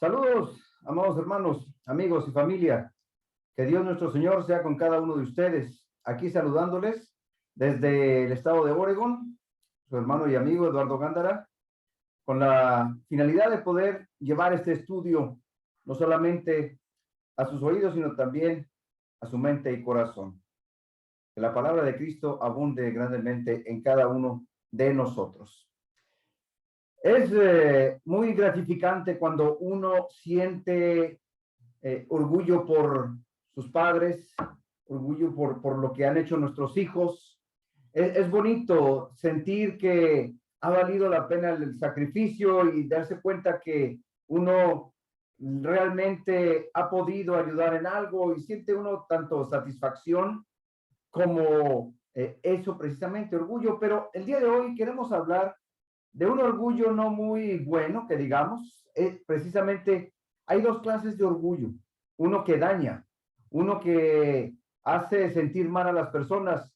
Saludos, amados hermanos, amigos y familia. Que Dios nuestro Señor sea con cada uno de ustedes. Aquí saludándoles desde el estado de Oregón, su hermano y amigo Eduardo Gándara, con la finalidad de poder llevar este estudio no solamente a sus oídos, sino también a su mente y corazón. Que la palabra de Cristo abunde grandemente en cada uno de nosotros. Es muy gratificante cuando uno siente orgullo por sus padres, orgullo por lo que han hecho nuestros hijos. Es bonito sentir que ha valido la pena el sacrificio y darse cuenta que uno realmente ha podido ayudar en algo y siente uno tanto satisfacción como eso precisamente, orgullo. Pero el día de hoy queremos hablar de un orgullo no muy bueno, que digamos. Precisamente hay dos clases de orgullo: uno que daña, uno que hace sentir mal a las personas,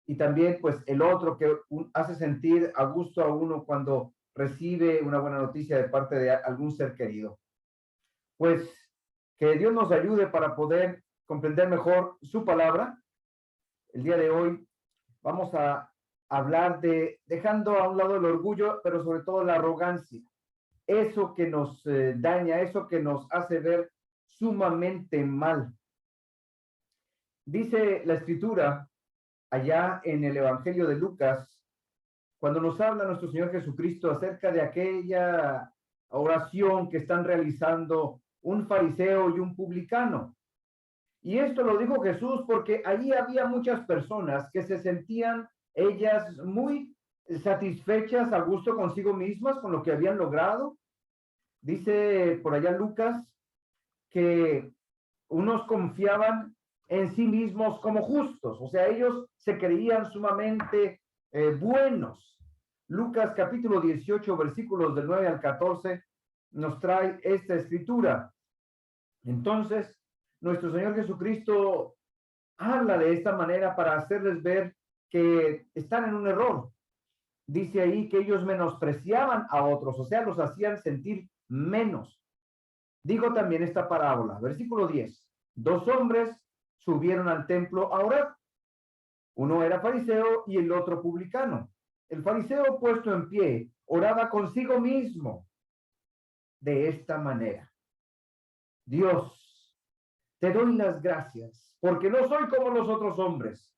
y también pues el otro que hace sentir a gusto a uno cuando recibe una buena noticia de parte de algún ser querido. Pues que Dios nos ayude para poder comprender mejor su palabra. El día de hoy vamos a hablar de dejando a un lado el orgullo, pero sobre todo la arrogancia, eso que nos daña, eso que nos hace ver sumamente mal. Dice la Escritura allá en el Evangelio de Lucas, cuando nos habla nuestro Señor Jesucristo acerca de aquella oración que están realizando un fariseo y un publicano. Y esto lo dijo Jesús porque allí había muchas personas que se sentían ellas muy satisfechas, a gusto consigo mismas, con lo que habían logrado. Dice por allá Lucas que unos confiaban en sí mismos como justos, o sea, ellos se creían sumamente buenos. Lucas capítulo 18, versículos del 9 al 14, nos trae esta escritura. Entonces, nuestro Señor Jesucristo habla de esta manera para hacerles ver que están en un error. Dice ahí que ellos menospreciaban a otros, o sea, los hacían sentir menos. Digo también esta parábola, versículo 10. Dos hombres subieron al templo a orar. Uno era fariseo y el otro publicano. El fariseo, puesto en pie, oraba consigo mismo de esta manera: Dios, te doy las gracias, porque no soy como los otros hombres,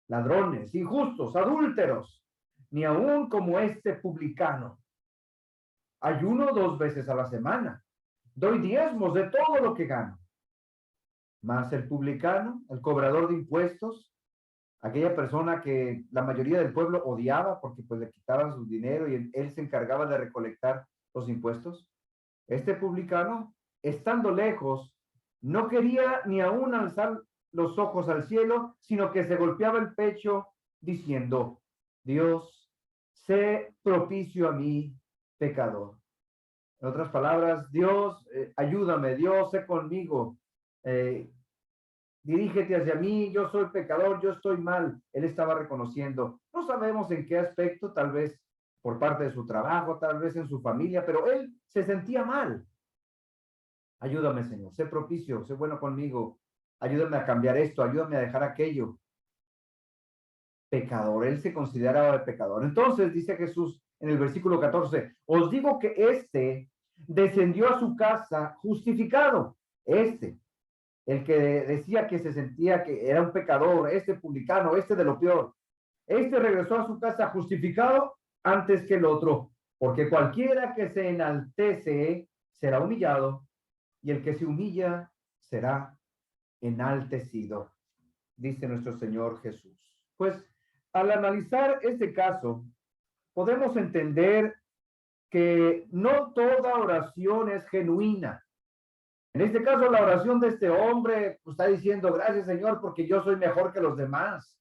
ladrones, injustos, adúlteros, ni aun como este publicano. Ayuno 2 veces a la semana, doy diezmos de todo lo que gano. Mas el publicano, el cobrador de impuestos, aquella persona que la mayoría del pueblo odiaba porque pues le quitaban su dinero y él se encargaba de recolectar los impuestos, este publicano, estando lejos, no quería ni aún alzar los ojos al cielo, sino que se golpeaba el pecho diciendo: Dios, sé propicio a mí, pecador. En otras palabras, Dios, ayúdame, Dios, sé conmigo, dirígete hacia mí, yo soy pecador, yo estoy mal. Él estaba reconociendo, no sabemos en qué aspecto, tal vez por parte de su trabajo, tal vez en su familia, pero él se sentía mal. Ayúdame, Señor, sé propicio, sé bueno conmigo, ayúdame a cambiar esto, ayúdame a dejar aquello. Pecador, él se consideraba pecador. Entonces dice Jesús en el versículo 14, os digo que este descendió a su casa justificado. El que decía que se sentía que era un pecador, este publicano, este de lo peor, este regresó a su casa justificado antes que el otro, porque cualquiera que se enaltece será humillado, y el que se humilla será enaltecido, dice nuestro Señor Jesús. Pues al analizar este caso, podemos entender que no toda oración es genuina. En este caso, la oración de este hombre pues, está diciendo: gracias, Señor, porque yo soy mejor que los demás.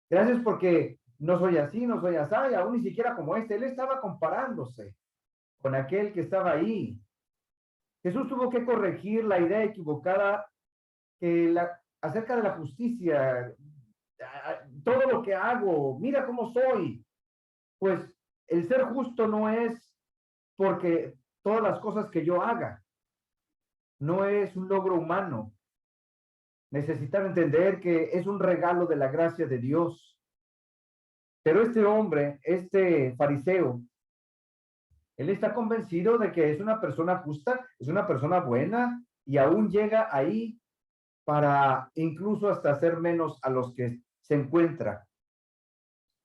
Gracias porque no soy así, no soy así, aún ni siquiera como este. Él estaba comparándose con aquel que estaba ahí. Jesús tuvo que corregir la idea equivocada acerca de la justicia. Todo lo que hago, mira cómo soy. Pues el ser justo no es porque todas las cosas que yo haga, no es un logro humano. Necesitan entender que es un regalo de la gracia de Dios. Pero este hombre, este fariseo, él está convencido de que es una persona justa, es una persona buena y aún llega ahí para incluso hasta hacer menos a los que se encuentra.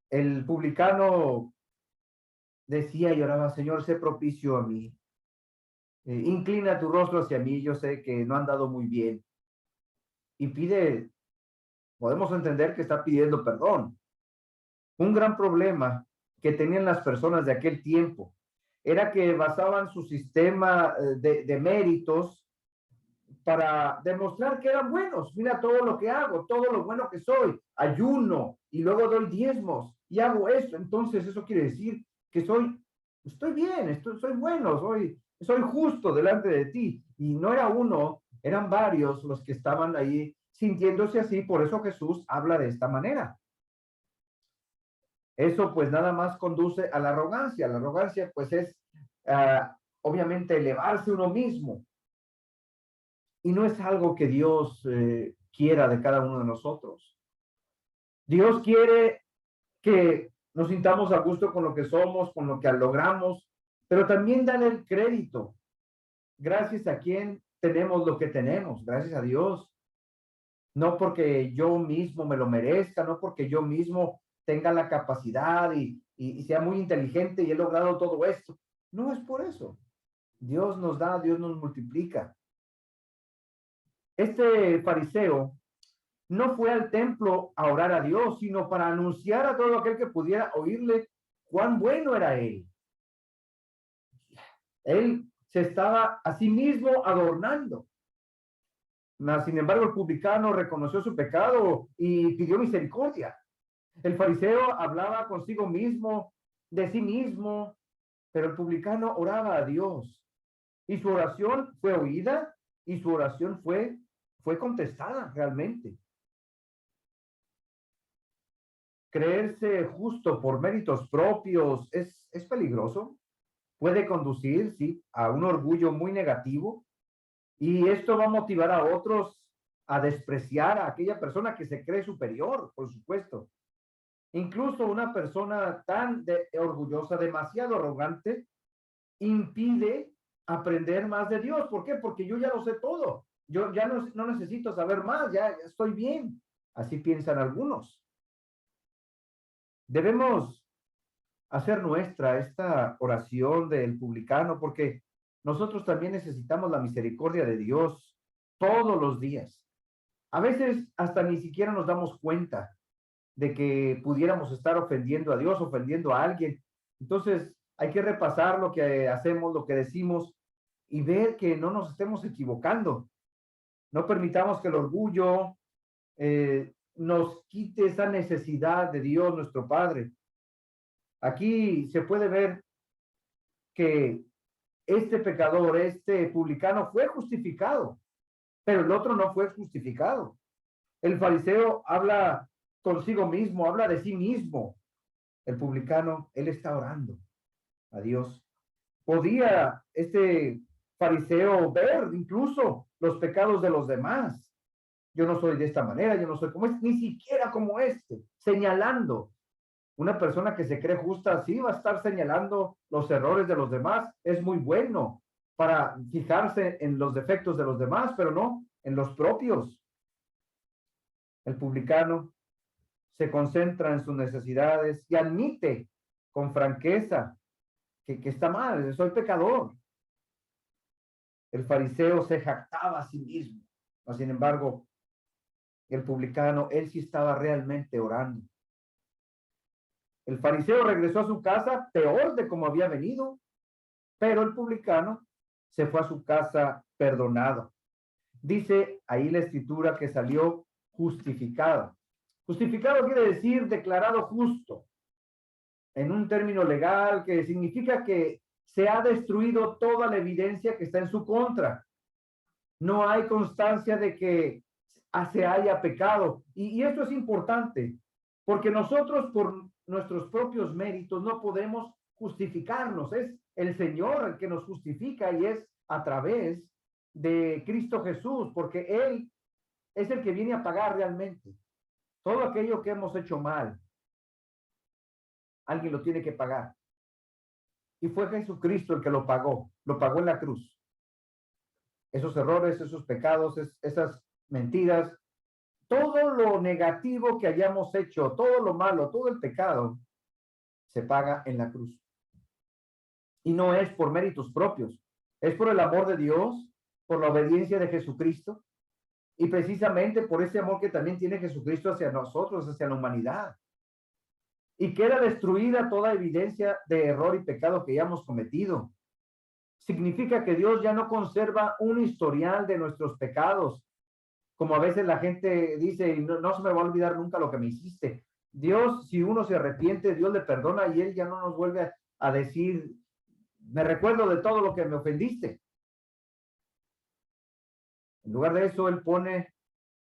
El publicano decía y oraba, Señor, sé propicio a mí. Inclina tu rostro hacia mí, yo sé que no han dado muy bien. Y pide, podemos entender que está pidiendo perdón. Un gran problema que tenían las personas de aquel tiempo era que basaban su sistema de méritos para demostrar que eran buenos. Mira todo lo que hago, todo lo bueno que soy. Ayuno y luego doy diezmos y hago esto. Entonces eso quiere decir que estoy bien, soy bueno, soy justo delante de ti. Y no era uno, eran varios los que estaban ahí sintiéndose así. Por eso Jesús habla de esta manera. Eso pues nada más conduce a la arrogancia. La arrogancia pues es obviamente elevarse uno mismo. Y no es algo que Dios quiera de cada uno de nosotros. Dios quiere que nos sintamos a gusto con lo que somos, con lo que logramos, pero también darle el crédito. Gracias a quien tenemos lo que tenemos, gracias a Dios. No porque yo mismo me lo merezca, no porque yo mismo tenga la capacidad y sea muy inteligente y he logrado todo esto. No es por eso. Dios nos da, Dios nos multiplica. Este fariseo no fue al templo a orar a Dios, sino para anunciar a todo aquel que pudiera oírle cuán bueno era él. Él se estaba a sí mismo adornando. Sin embargo, el publicano reconoció su pecado y pidió misericordia. El fariseo hablaba consigo mismo, de sí mismo, pero el publicano oraba a Dios. Y su oración fue oída y su oración fue contestada realmente. Creerse justo por méritos propios es peligroso. Puede conducir, sí, a un orgullo muy negativo. Y esto va a motivar a otros a despreciar a aquella persona que se cree superior, por supuesto. Incluso una persona tan orgullosa, demasiado arrogante, impide aprender más de Dios. ¿Por qué? Porque yo ya lo sé todo. Yo ya no necesito saber más, ya estoy bien. Así piensan algunos. Debemos hacer nuestra esta oración del publicano porque nosotros también necesitamos la misericordia de Dios todos los días. A veces hasta ni siquiera nos damos cuenta de que pudiéramos estar ofendiendo a Dios, ofendiendo a alguien. Entonces hay que repasar lo que hacemos, lo que decimos y ver que no nos estemos equivocando. No permitamos que el orgullo nos quite esa necesidad de Dios, nuestro Padre. Aquí se puede ver que este pecador, este publicano fue justificado, pero el otro no fue justificado. El fariseo habla consigo mismo, habla de sí mismo. El publicano, él está orando a Dios. Podía este fariseo ver incluso los pecados de los demás. Yo no soy de esta manera, yo no soy como este, ni siquiera como este, señalando. Una persona que se cree justa así va a estar señalando los errores de los demás. Es muy bueno para fijarse en los defectos de los demás, pero no en los propios. El publicano se concentra en sus necesidades y admite con franqueza que está mal, soy pecador. El fariseo se jactaba a sí mismo. Sin embargo, el publicano, él sí estaba realmente orando. El fariseo regresó a su casa peor de como había venido, pero el publicano se fue a su casa perdonado. Dice ahí la escritura que salió justificado. Justificado quiere decir declarado justo, en un término legal que significa que se ha destruido toda la evidencia que está en su contra. No hay constancia de que se haya pecado. Y esto es importante, porque nosotros por nuestros propios méritos no podemos justificarnos. Es el Señor el que nos justifica y es a través de Cristo Jesús, porque Él es el que viene a pagar realmente. Todo aquello que hemos hecho mal, alguien lo tiene que pagar. Y fue Jesucristo el que lo pagó en la cruz. Esos errores, esos pecados, esas mentiras, todo lo negativo que hayamos hecho, todo lo malo, todo el pecado, se paga en la cruz. Y no es por méritos propios, es por el amor de Dios, por la obediencia de Jesucristo, y precisamente por ese amor que también tiene Jesucristo hacia nosotros, hacia la humanidad. Y queda destruida toda evidencia de error y pecado que hayamos cometido. Significa que Dios ya no conserva un historial de nuestros pecados, como a veces la gente dice, no, no se me va a olvidar nunca lo que me hiciste. Dios, si uno se arrepiente, Dios le perdona y Él ya no nos vuelve a decir, me recuerdo de todo lo que me ofendiste. En lugar de eso, Él pone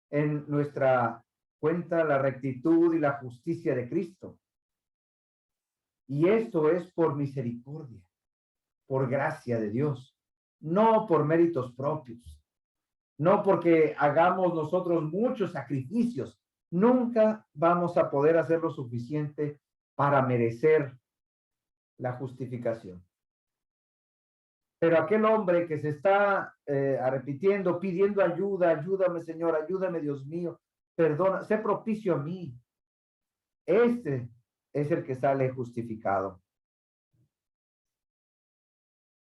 en nuestra cuenta la rectitud y la justicia de Cristo. Y esto es por misericordia, por gracia de Dios, no por méritos propios, no porque hagamos nosotros muchos sacrificios. Nunca vamos a poder hacer lo suficiente para merecer la justificación. Pero aquel hombre que se está arrepintiendo, pidiendo ayuda, ayúdame Señor, ayúdame Dios mío, perdona, sé propicio a mí. Este es el que sale justificado.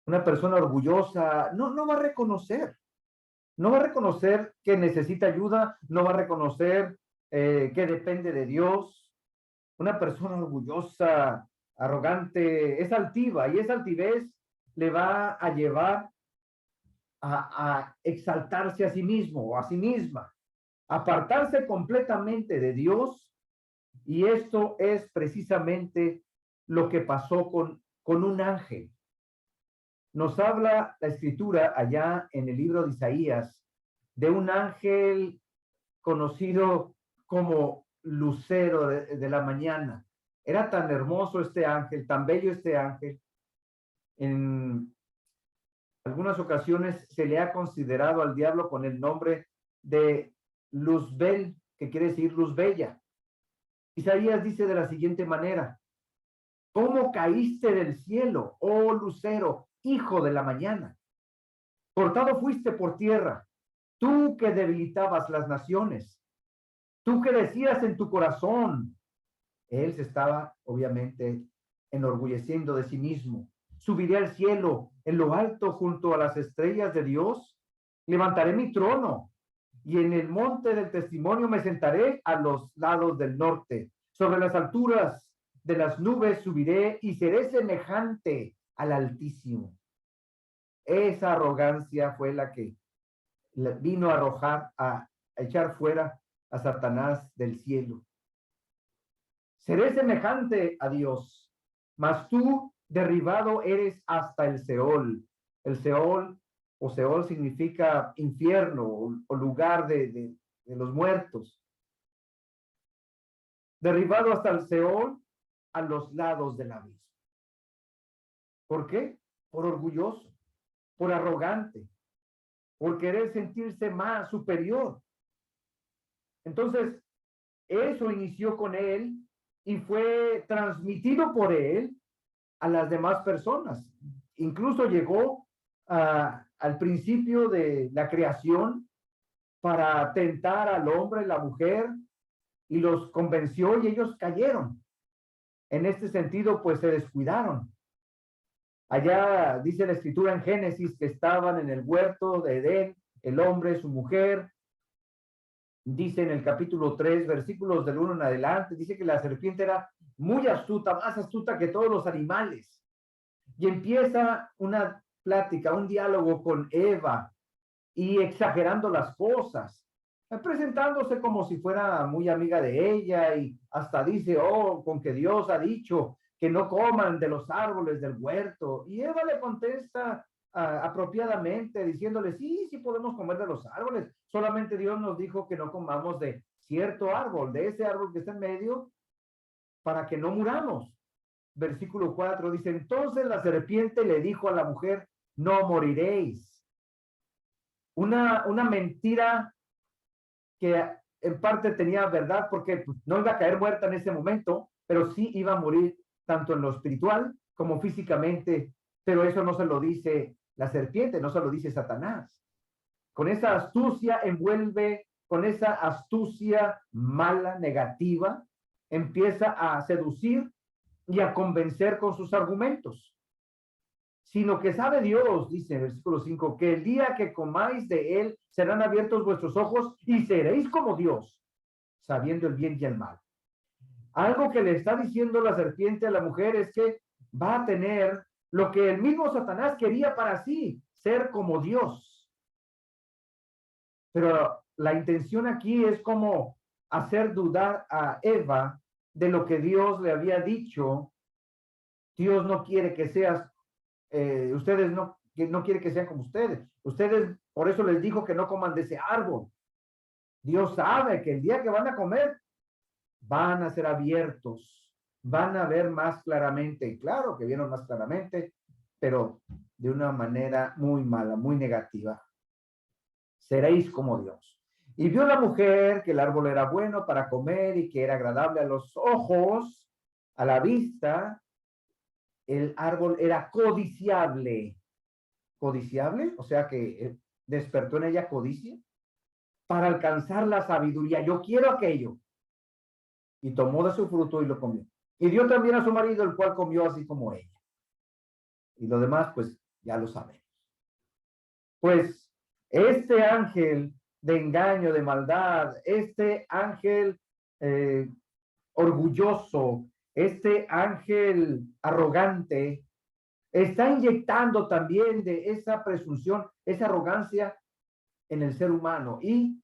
Una persona orgullosa no va a reconocer, no va a reconocer que necesita ayuda, no va a reconocer que depende de Dios. Una persona orgullosa, arrogante, es altiva y esa altivez le va a llevar a exaltarse a sí mismo o a sí misma, apartarse completamente de Dios, y esto es precisamente lo que pasó con un ángel. Nos habla la escritura allá en el libro de Isaías de un ángel conocido como lucero de la mañana. Era tan hermoso este ángel, tan bello este ángel. En algunas ocasiones se le ha considerado al diablo con el nombre de Luzbel, que quiere decir luz bella. Isaías dice de la siguiente manera: ¿cómo caíste del cielo, oh lucero, hijo de la mañana? Cortado fuiste por tierra, tú que debilitabas las naciones, tú que decías en tu corazón. Él se estaba obviamente enorgulleciendo de sí mismo. Subiré al cielo, en lo alto, junto a las estrellas de Dios. Levantaré mi trono y en el monte del testimonio me sentaré a los lados del norte. Sobre las alturas de las nubes subiré y seré semejante al Altísimo. Esa arrogancia fue la que vino a arrojar, a echar fuera a Satanás del cielo. Seré semejante a Dios, mas tú derribado eres hasta el Seol. El Seol, o Seol significa infierno o lugar de los muertos. Derribado hasta el Seol, a los lados del abismo. ¿Por qué? Por orgulloso, por arrogante, por querer sentirse más superior. Entonces, eso inició con él y fue transmitido por él a las demás personas. Incluso llegó al principio de la creación para tentar al hombre y la mujer y los convenció y ellos cayeron. En este sentido, pues se descuidaron. Allá dice la escritura en Génesis que estaban en el huerto de Edén, el hombre, su mujer. Dice en el capítulo 3, versículos del 1 en adelante, dice que la serpiente era muy astuta, más astuta que todos los animales. Y empieza una plática, un diálogo con Eva y exagerando las cosas, presentándose como si fuera muy amiga de ella y hasta dice, oh, con que Dios ha dicho que no coman de los árboles del huerto. Y Eva le contesta apropiadamente, diciéndole, sí, sí podemos comer de los árboles, solamente Dios nos dijo que no comamos de cierto árbol, de ese árbol que está en medio, para que no muramos. Versículo 4 dice, entonces la serpiente le dijo a la mujer, no moriréis. una mentira que en parte tenía verdad porque pues, no iba a caer muerta en ese momento, pero sí iba a morir tanto en lo espiritual como físicamente, pero eso no se lo dice la serpiente, no se lo dice Satanás. Con esa astucia envuelve, con esa astucia mala, negativa, empieza a seducir y a convencer con sus argumentos. Sino que sabe Dios, dice el versículo 5, que el día que comáis de él serán abiertos vuestros ojos y seréis como Dios, sabiendo el bien y el mal. Algo que le está diciendo la serpiente a la mujer es que va a tener lo que el mismo Satanás quería para sí, ser como Dios. Pero la intención aquí es como hacer dudar a Eva de lo que Dios le había dicho. Dios no quiere que seas, ustedes no quiere que sean como ustedes. Ustedes, por eso les dijo que no coman de ese árbol. Dios sabe que el día que van a comer, van a ser abiertos, van a ver más claramente. Y claro que vieron más claramente, pero de una manera muy mala, muy negativa. Seréis como Dios. Y vio la mujer que el árbol era bueno para comer y que era agradable a los ojos, a la vista. El árbol era codiciable. ¿Codiciable? O sea que despertó en ella codicia para alcanzar la sabiduría. Yo quiero aquello. Y tomó de su fruto y lo comió. Y dio también a su marido, el cual comió así como ella. Y lo demás, pues ya lo sabemos. Pues este ángel de engaño, de maldad, este ángel orgulloso, este ángel arrogante, está inyectando también de esa presunción, esa arrogancia en el ser humano. Y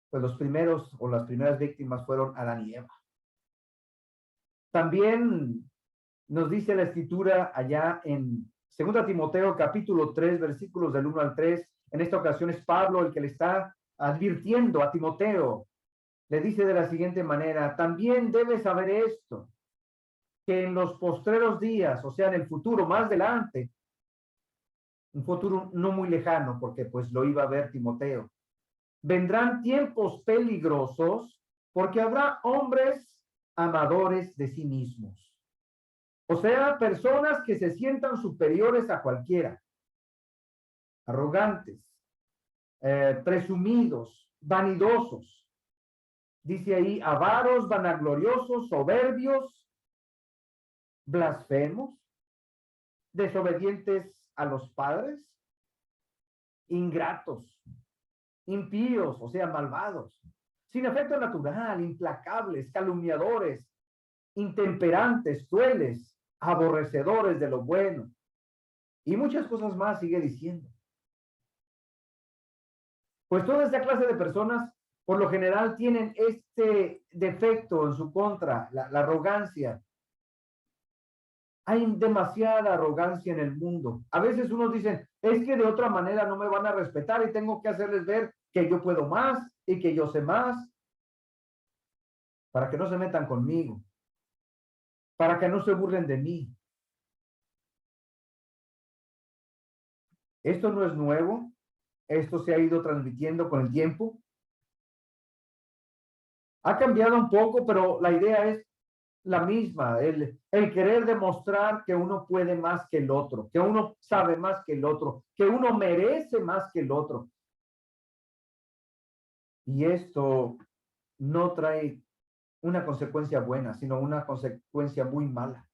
pues los primeros o las primeras víctimas fueron Adán y Eva. También nos dice la escritura allá en 2 Timoteo capítulo 3, versículos del 1 al 3. En esta ocasión es Pablo el que le está advirtiendo a Timoteo. Le dice de la siguiente manera: también debes saber esto, que en los postreros días, o sea, en el futuro, más adelante, un futuro no muy lejano, porque pues lo iba a ver Timoteo, vendrán tiempos peligrosos porque habrá hombres amadores de sí mismos. O sea, personas que se sientan superiores a cualquiera, arrogantes, presumidos, vanidosos. Dice ahí, avaros, vanagloriosos, soberbios, blasfemos, desobedientes a los padres, ingratos, impíos, o sea, malvados, sin afecto natural, implacables, calumniadores, intemperantes, crueles, aborrecedores de lo bueno. Y muchas cosas más sigue diciendo. Pues toda esta clase de personas, por lo general, tienen este defecto en su contra, la arrogancia. Hay demasiada arrogancia en el mundo. A veces unos dicen, es que de otra manera no me van a respetar y tengo que hacerles ver que yo puedo más y que yo sé más, para que no se metan conmigo, para que no se burlen de mí. Esto no es nuevo, esto se ha ido transmitiendo con el tiempo. Ha cambiado un poco, pero la idea es la misma, el querer demostrar que uno puede más que el otro, que uno sabe más que el otro, que uno merece más que el otro. Y esto no trae una consecuencia buena, sino una consecuencia muy mala.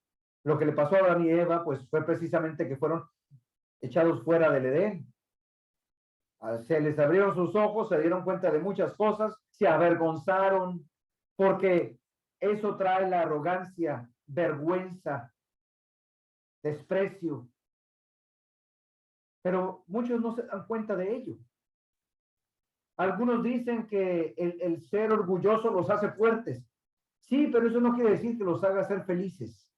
Lo que le pasó a Adán y Eva, pues fue precisamente que fueron echados fuera del Edén. Se les abrieron sus ojos, se dieron cuenta de muchas cosas, se avergonzaron, porque eso trae la arrogancia, vergüenza, desprecio. Pero muchos no se dan cuenta de ello. Algunos dicen que el ser orgulloso los hace fuertes. Sí, pero eso no quiere decir que los haga ser felices.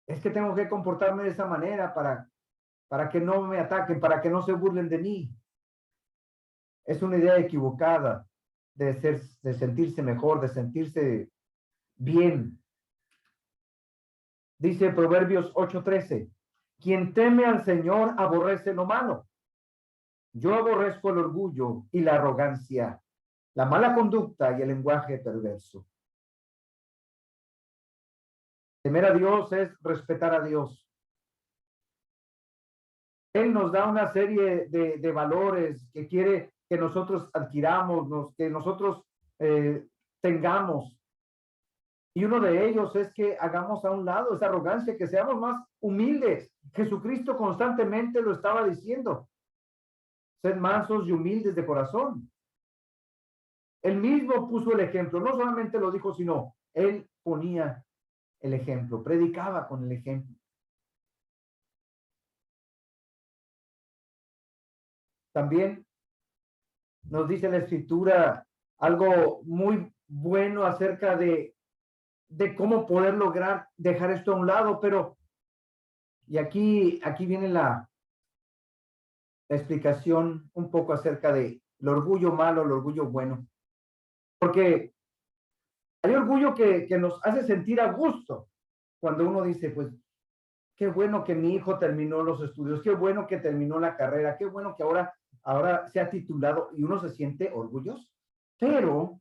Es que tengo que comportarme de esa manera para que no me ataquen, para que no se burlen de mí. Es una idea equivocada de sentirse mejor, de sentirse bien. Dice Proverbios 8:13, quien teme al Señor aborrece lo malo Yo aborrezco el orgullo y la arrogancia, la mala conducta y el lenguaje perverso. Temer a Dios es respetar a Dios. Él nos da una serie de valores que quiere que nosotros adquiramos, que nosotros tengamos. Y uno de ellos es que hagamos a un lado esa arrogancia, que seamos más humildes. Jesucristo constantemente lo estaba diciendo. Sed mansos y humildes de corazón. Él mismo puso el ejemplo. No solamente lo dijo, sino él ponía el ejemplo, predicaba con el ejemplo. También nos dice la Escritura algo muy bueno acerca de cómo poder lograr dejar esto a un lado, pero, y aquí viene la explicación un poco acerca de el orgullo malo, el orgullo bueno, porque hay orgullo que nos hace sentir a gusto cuando uno dice, pues, qué bueno que mi hijo terminó los estudios, qué bueno que terminó la carrera, qué bueno que ahora se ha titulado, y uno se siente orgulloso. Pero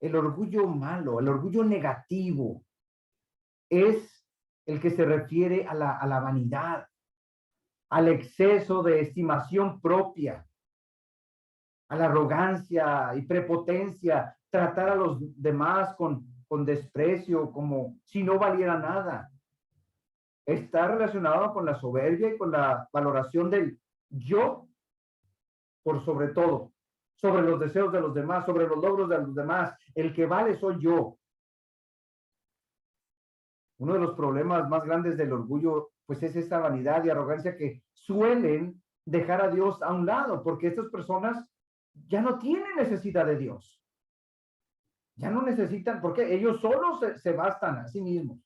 el orgullo malo, el orgullo negativo, es el que se refiere a la vanidad, al exceso de estimación propia, a la arrogancia y prepotencia, tratar a los demás con desprecio, como si no valiera nada. Está relacionado con la soberbia y con la valoración del yo por sobre todo, sobre los deseos de los demás, sobre los logros de los demás. El que vale soy yo. Uno de los problemas más grandes del orgullo, pues es esta vanidad y arrogancia que suelen dejar a Dios a un lado, porque estas personas ya no tienen necesidad de Dios. Ya no necesitan, porque ellos solos se bastan a sí mismos.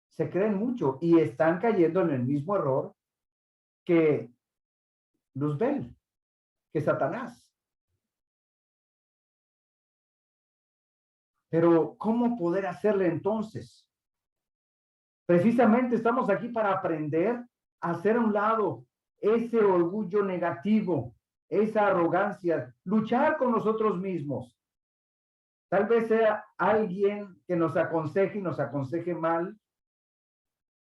Se creen mucho y están cayendo en el mismo error que Luzbel, que Satanás. Pero, ¿cómo poder hacerle entonces? Precisamente estamos aquí para aprender a hacer a un lado ese orgullo negativo, esa arrogancia, luchar con nosotros mismos. Tal vez sea alguien que nos aconseje y nos aconseje mal,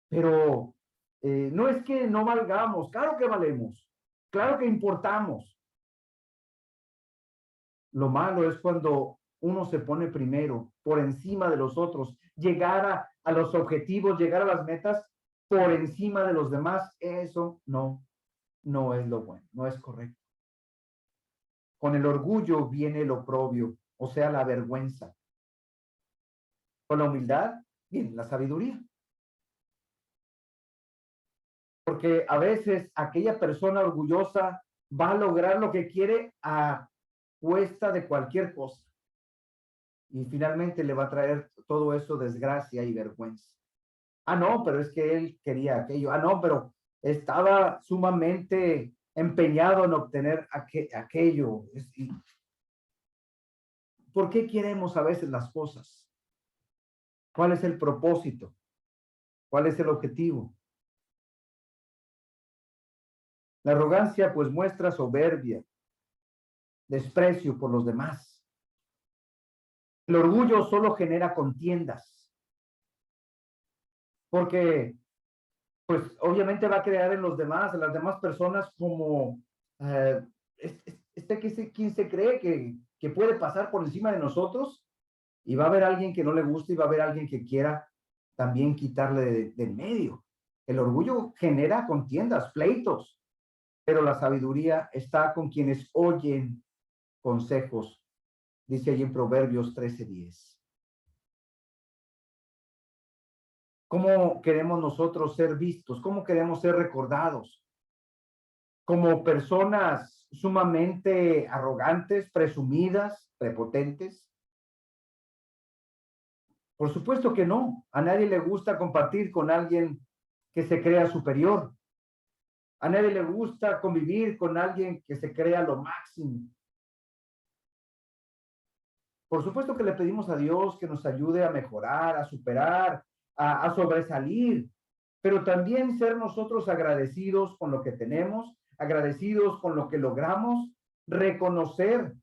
pero no es que no valgamos, claro que valemos, claro que importamos. Lo malo es cuando uno se pone primero, por encima de los otros, llegar a los objetivos, llegar a las metas por encima de los demás. Eso no es lo bueno, no es correcto. Con el orgullo viene el oprobio, o sea, la vergüenza. Con la humildad viene la sabiduría. Porque a veces aquella persona orgullosa va a lograr lo que quiere a cuesta de cualquier cosa. Y finalmente le va a traer todo eso desgracia y vergüenza. Ah, no, pero es que él quería aquello. Ah, no, pero estaba sumamente empeñado en obtener aquello. ¿Por qué queremos a veces las cosas? ¿Cuál es el propósito? ¿Cuál es el objetivo? La arrogancia pues muestra soberbia, desprecio por los demás. El orgullo solo genera contiendas, porque pues obviamente va a crear en los demás, en las demás personas como quien se cree que puede pasar por encima de nosotros, y va a haber alguien que no le guste y va a haber alguien que quiera también quitarle del medio. El orgullo genera contiendas, pleitos, pero la sabiduría está con quienes oyen consejos, dice ahí en Proverbios 13:10. ¿Cómo queremos nosotros ser vistos? ¿Cómo queremos ser recordados? ¿Como personas sumamente arrogantes, presumidas, prepotentes? Por supuesto que no. A nadie le gusta compartir con alguien que se crea superior. A nadie le gusta convivir con alguien que se crea lo máximo. Por supuesto que le pedimos a Dios que nos ayude a mejorar, a superar, a sobresalir, pero también ser nosotros agradecidos con lo que tenemos, agradecidos con lo que logramos, reconocer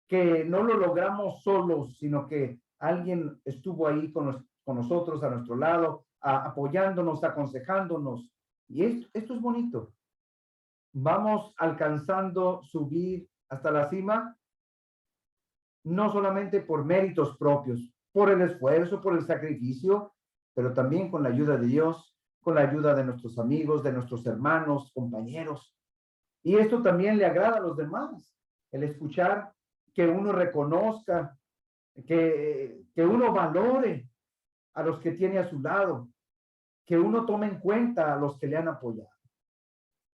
que no lo logramos solos, sino que alguien estuvo ahí con nosotros, a nuestro lado, apoyándonos, aconsejándonos. Y esto es bonito. Vamos alcanzando subir hasta la cima, no solamente por méritos propios, por el esfuerzo, por el sacrificio, pero también con la ayuda de Dios, con la ayuda de nuestros amigos, de nuestros hermanos, compañeros. Y esto también le agrada a los demás, el escuchar que uno reconozca, que uno valore a los que tiene a su lado, que uno tome en cuenta a los que le han apoyado.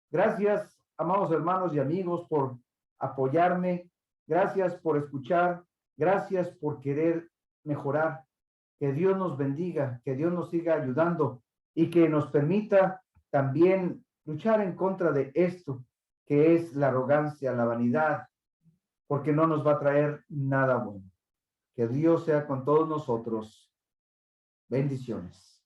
Gracias, amados hermanos y amigos, por apoyarme. Gracias por escuchar. Gracias por querer mejorar. Que Dios nos bendiga, que Dios nos siga ayudando y que nos permita también luchar en contra de esto, que es la arrogancia, la vanidad, porque no nos va a traer nada bueno. Que Dios sea con todos nosotros. Bendiciones.